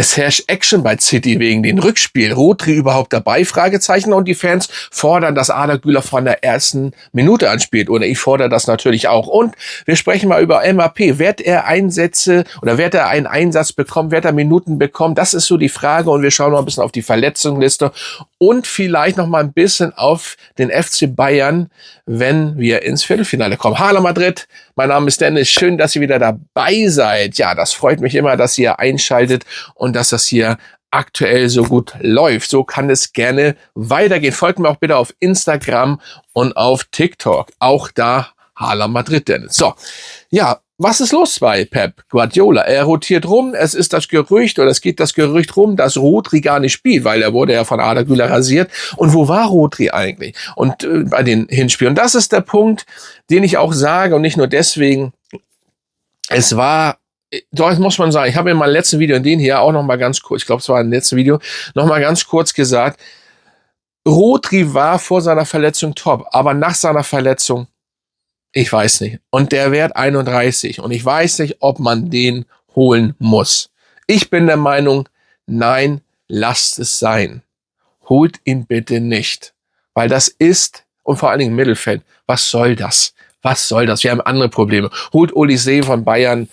Es herrscht Action bei City wegen dem Rückspiel. Rodri überhaupt dabei? Fragezeichen. Und die Fans fordern, dass Arda Güler von der ersten Minute anspielt. Oder ich fordere das natürlich auch. Und wir sprechen mal über Mbappé. Wird er Einsätze oder wird er einen Einsatz bekommen? Wird er Minuten bekommen? Das ist so die Frage. Und wir schauen noch ein bisschen auf die Verletzungsliste und vielleicht noch mal ein bisschen auf den FC Bayern, wenn wir ins Viertelfinale kommen. Hala Madrid, mein Name ist Dennis. Schön, dass ihr wieder dabei seid. Ja, das freut mich immer, dass ihr einschaltet und dass das hier aktuell so gut läuft. So kann es gerne weitergehen. Folgt mir auch bitte auf Instagram und auf TikTok. Auch da Hala Madrid, Dennis. So, ja, was ist los bei Pep Guardiola? Er rotiert rum. Es ist das Gerücht oder es geht das Gerücht rum, dass Rodri gar nicht spielt, weil er wurde ja von Arda Güler rasiert. Und wo war Rodri eigentlich? Und bei den Hinspielen. Und das ist der Punkt, den ich auch sage und nicht nur deswegen. Es war, doch muss man sagen, ich habe in meinem letzten Video, in den hier auch noch mal ganz kurz, ich glaube, es war im letzten Video, noch mal ganz kurz gesagt, Rodri war vor seiner Verletzung top, aber nach seiner Verletzung ich weiß nicht. Und der Wert 31. Und ich weiß nicht, ob man den holen muss. Ich bin der Meinung, nein, lasst es sein. Holt ihn bitte nicht. Weil das ist, und vor allen Dingen im Mittelfeld, was soll das? Was soll das? Wir haben andere Probleme. Holt Olise von Bayern,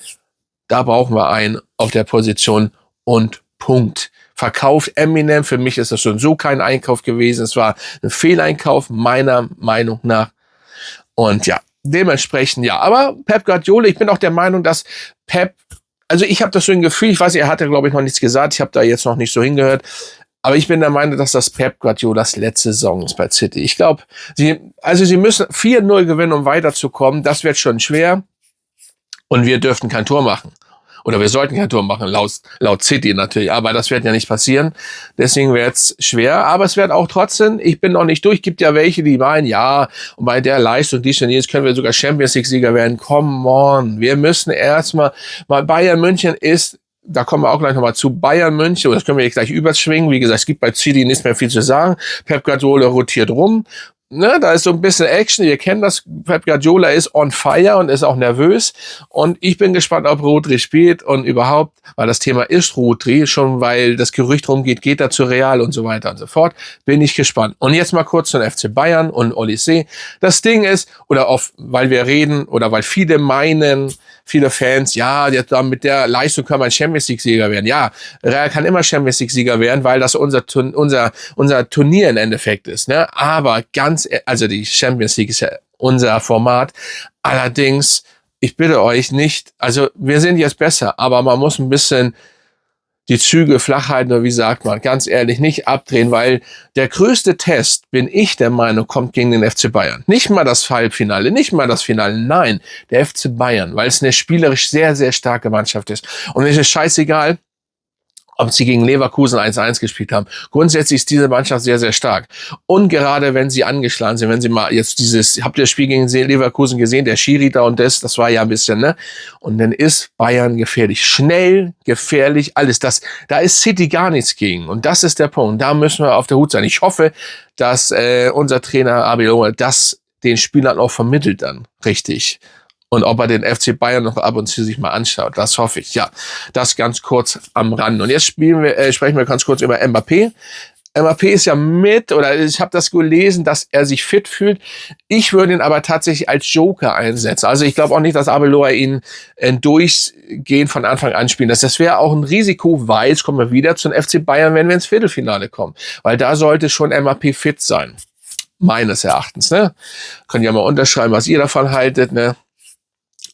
da brauchen wir einen auf der Position und Punkt. Verkauft Eminem, für mich ist das schon so kein Einkauf gewesen. Es war ein Fehleinkauf, meiner Meinung nach. Und ja, dementsprechend, ja. Aber Pep Guardiola, ich bin auch der Meinung, dass Pep, also ich habe das so ein Gefühl, ich weiß, er hatte, glaube ich, noch nichts gesagt, ich habe da jetzt noch nicht so hingehört, aber ich bin der Meinung, dass das Pep Guardiolas letzte Saison ist bei City. Ich glaube, sie müssen 4-0 gewinnen, um weiterzukommen, das wird schon schwer und wir dürften kein Tor machen. Oder wir sollten kein Tor machen, laut City natürlich. Aber das wird ja nicht passieren. Deswegen wird es schwer. Aber es wird auch trotzdem, ich bin noch nicht durch. Gibt ja welche, die meinen, ja, und bei der Leistung, dies und jenes, können wir sogar Champions League-Sieger werden. Come on. Wir müssen erstmal, weil Bayern München ist, da kommen wir auch gleich nochmal zu, Bayern München, das können wir jetzt gleich überschwingen. Wie gesagt, es gibt bei City nicht mehr viel zu sagen. Pep Guardiola rotiert rum. Ne, da ist so ein bisschen Action. Wir kennen das. Pep Guardiola ist on fire und ist auch nervös. Und ich bin gespannt, ob Rodri spielt und überhaupt, weil das Thema ist Rodri, schon weil das Gerücht rumgeht, geht er zu Real und so weiter und so fort. Bin ich gespannt. Und jetzt mal kurz zum FC Bayern und Olise. Das Ding ist, weil wir reden oder weil viele meinen, viele Fans, ja, jetzt mit der Leistung kann man Champions League Sieger werden. Ja, Real kann immer Champions League Sieger werden, weil das unser Turnier im Endeffekt ist, ne? Aber also die Champions League ist ja unser Format. Allerdings, ich bitte euch nicht, also wir sind jetzt besser, aber man muss ein bisschen die Züge flach halten, oder wie sagt man, ganz ehrlich, nicht abdrehen, weil der größte Test, bin ich der Meinung, kommt gegen den FC Bayern. Nicht mal das Halbfinale, nicht mal das Finale, nein, der FC Bayern, weil es eine spielerisch sehr, sehr starke Mannschaft ist. Und es ist scheißegal, ob sie gegen Leverkusen 1-1 gespielt haben. Grundsätzlich ist diese Mannschaft sehr, sehr stark. Und gerade wenn sie angeschlagen sind, wenn sie mal jetzt habt ihr das Spiel gegen Leverkusen gesehen, der Schiri da und das war ja ein bisschen, ne? Und dann ist Bayern gefährlich. Schnell, gefährlich, alles das. Da ist City gar nichts gegen. Und das ist der Punkt. Da müssen wir auf der Hut sein. Ich hoffe, dass unser Trainer Abel das den Spielern auch vermittelt dann. Richtig. Und ob er den FC Bayern noch ab und zu sich mal anschaut, das hoffe ich. Ja, das ganz kurz am Rand. Und jetzt sprechen wir ganz kurz über Mbappé. Mbappé ist ja ich habe das gelesen, dass er sich fit fühlt. Ich würde ihn aber tatsächlich als Joker einsetzen. Also ich glaube auch nicht, dass Arbeloa ihn durchgehend von Anfang an spielen lässt. Das wäre auch ein Risiko, weil, jetzt kommen wir wieder zum FC Bayern, wenn wir ins Viertelfinale kommen. Weil da sollte schon Mbappé fit sein. Meines Erachtens, ne? Könnt ihr mal unterschreiben, was ihr davon haltet, ne?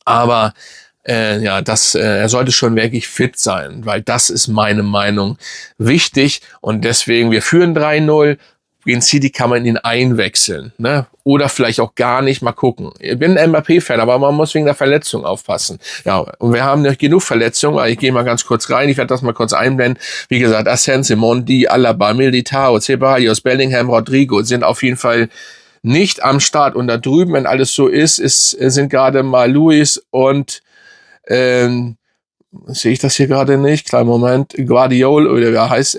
Aber er sollte schon wirklich fit sein, weil das ist meine Meinung wichtig. Und deswegen, wir führen 3-0. Gegen City kann man ihn einwechseln, ne? Oder vielleicht auch gar nicht, mal gucken. Ich bin ein Mbappé-Fan, aber man muss wegen der Verletzung aufpassen. Ja, und wir haben nicht genug Verletzungen. Ich gehe mal ganz kurz rein. Ich werde das mal kurz einblenden. Wie gesagt, Asensio, Mondi, Alaba, Militao, Ceballos, Bellingham, Rodrigo sind auf jeden Fall nicht am Start. Und da drüben, wenn alles so sind gerade mal Luis und sehe ich das hier gerade nicht? Kleinen Moment. Guardiola, oder wer heißt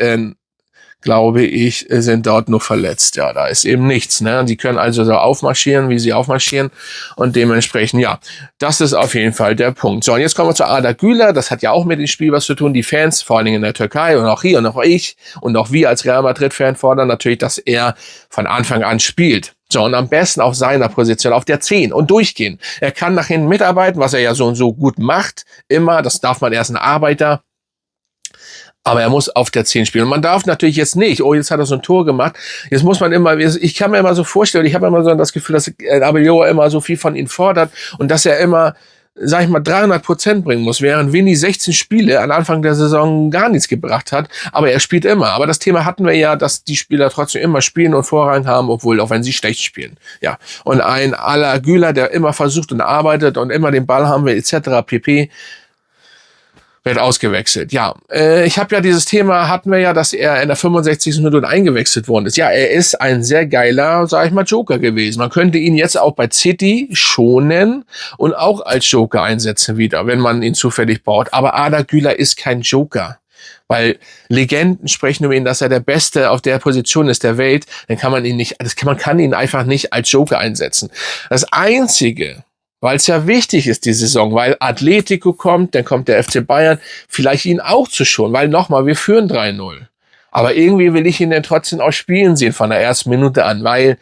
glaube ich, sind dort nur verletzt. Ja, da ist eben nichts. Ne? Die können also so aufmarschieren, wie sie aufmarschieren. Und dementsprechend, ja, das ist auf jeden Fall der Punkt. So, und jetzt kommen wir zu Arda Güler. Das hat ja auch mit dem Spiel was zu tun. Die Fans, vor allen Dingen in der Türkei und auch hier und auch ich und auch wir als Real Madrid-Fan fordern natürlich, dass er von Anfang an spielt. So, und am besten auf seiner Position, auf der 10 und durchgehen. Er kann nach hinten mitarbeiten, was er ja so und so gut macht. Immer, das darf man, erst ein Arbeiter. Aber er muss auf der 10 spielen. Und man darf natürlich jetzt nicht, oh, jetzt hat er so ein Tor gemacht. Jetzt muss man immer, ich kann mir immer so vorstellen, ich habe immer so das Gefühl, dass Abelio immer so viel von ihm fordert und dass er immer, sag ich mal, 300% bringen muss, während Vinny 16 Spiele an Anfang der Saison gar nichts gebracht hat. Aber er spielt immer. Aber das Thema hatten wir ja, dass die Spieler trotzdem immer spielen und Vorrang haben, obwohl, auch wenn sie schlecht spielen. Ja. Und ein Arda Güler, der immer versucht und arbeitet und immer den Ball haben will, etc. pp., wird ausgewechselt. Ja, ich habe ja dieses Thema, hatten wir ja, dass er in der 65. Minute eingewechselt worden ist. Ja, er ist ein sehr geiler, sag ich mal, Joker gewesen. Man könnte ihn jetzt auch bei City schonen und auch als Joker einsetzen wieder, wenn man ihn zufällig braucht. Aber Arda Güler ist kein Joker. Weil Legenden sprechen über ihn, dass er der Beste auf der Position ist der Welt. Dann kann man ihn nicht, man kann ihn einfach nicht als Joker einsetzen. Das Einzige, weil es ja wichtig ist, die Saison, weil Atletico kommt, dann kommt der FC Bayern, vielleicht ihn auch zu schonen, weil nochmal, wir führen 3-0. Aber irgendwie will ich ihn dann trotzdem auch spielen sehen von der ersten Minute an, weil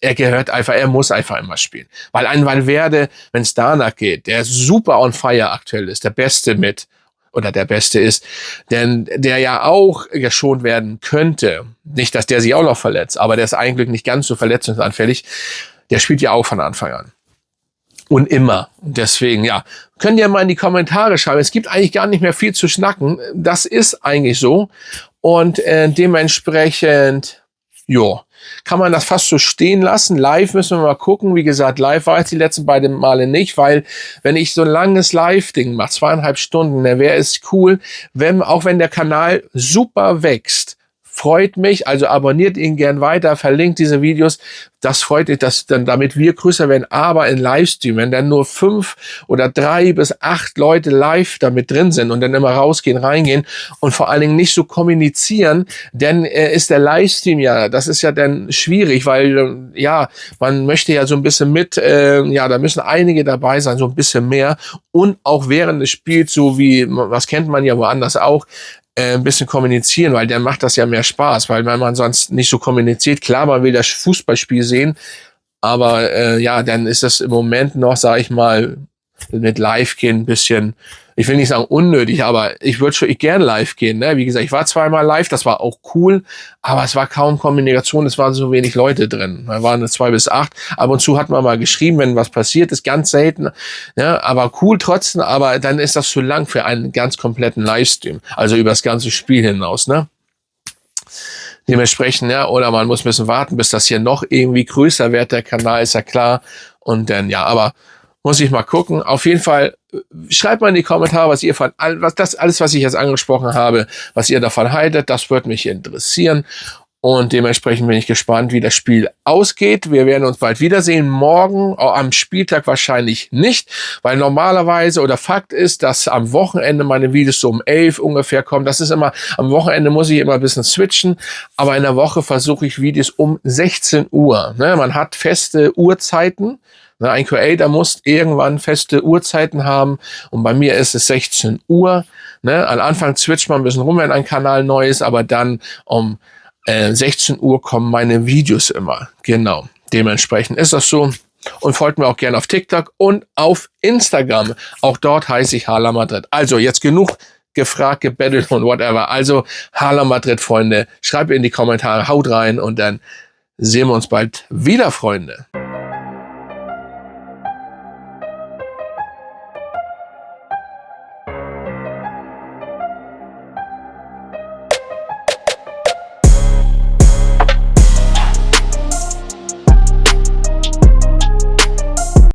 er gehört einfach, er muss einfach immer spielen. Weil ein Valverde, wenn es danach geht, der super on fire aktuell ist, der Beste der Beste ist, denn der ja auch geschont werden könnte. Nicht, dass der sich auch noch verletzt, aber der ist eigentlich nicht ganz so verletzungsanfällig. Der spielt ja auch von Anfang an. Und immer. Deswegen, ja, könnt ihr mal in die Kommentare schreiben. Es gibt eigentlich gar nicht mehr viel zu schnacken. Das ist eigentlich so. Und dementsprechend, jo, kann man das fast so stehen lassen. Live müssen wir mal gucken. Wie gesagt, live war jetzt die letzten beiden Male nicht, weil wenn ich so ein langes Live-Ding mache, 2,5 Stunden, dann wäre es cool, auch wenn der Kanal super wächst. Freut mich, also abonniert ihn gern weiter, verlinkt diese Videos. Das freut mich, dass dann damit wir größer werden, aber in Livestream, wenn dann nur 5 oder 3 bis 8 Leute live damit drin sind und dann immer rausgehen, reingehen und vor allen Dingen nicht so kommunizieren, dann ist der Livestream ja, das ist ja dann schwierig, weil ja, man möchte ja so ein bisschen da müssen einige dabei sein, so ein bisschen mehr und auch während des Spiels, so wie, was kennt man ja woanders auch, ein bisschen kommunizieren, weil dann macht das ja mehr Spaß, weil wenn man sonst nicht so kommuniziert, klar, man will das Fußballspiel sehen, aber dann ist das im Moment noch, sage ich mal, mit live gehen ein bisschen, ich will nicht sagen unnötig, aber ich würde schon gern live gehen. Ne? Wie gesagt, ich war 2-mal live, das war auch cool, aber es war kaum Kommunikation, es waren so wenig Leute drin. Da waren 2 bis 8. Ab und zu hat man mal geschrieben, wenn was passiert ist, ganz selten. Ne? Aber cool trotzdem, aber dann ist das zu lang für einen ganz kompletten Livestream. Also über das ganze Spiel hinaus. Ne? Dementsprechend, ja, oder man muss ein bisschen warten, bis das hier noch irgendwie größer wird, der Kanal, ist ja klar. Und dann, ja, aber muss ich mal gucken. Auf jeden Fall schreibt mal in die Kommentare, was ich jetzt angesprochen habe, was ihr davon haltet. Das würde mich interessieren. Und dementsprechend bin ich gespannt, wie das Spiel ausgeht. Wir werden uns bald wiedersehen. Morgen, am Spieltag wahrscheinlich nicht, weil normalerweise oder Fakt ist, dass am Wochenende meine Videos so um 11 ungefähr kommen. Das ist immer, am Wochenende muss ich immer ein bisschen switchen, aber in der Woche versuche ich Videos um 16 Uhr. Ne, man hat feste Uhrzeiten. Ein Creator muss irgendwann feste Uhrzeiten haben und bei mir ist es 16 Uhr. Ne? Am Anfang switcht man ein bisschen rum, wenn ein Kanal neu ist, aber dann um 16 Uhr kommen meine Videos immer. Genau, dementsprechend ist das so. Und folgt mir auch gerne auf TikTok und auf Instagram. Auch dort heiße ich Hala Madrid. Also jetzt genug gefragt, gebettelt und whatever. Also Hala Madrid, Freunde, schreibt in die Kommentare, haut rein und dann sehen wir uns bald wieder, Freunde.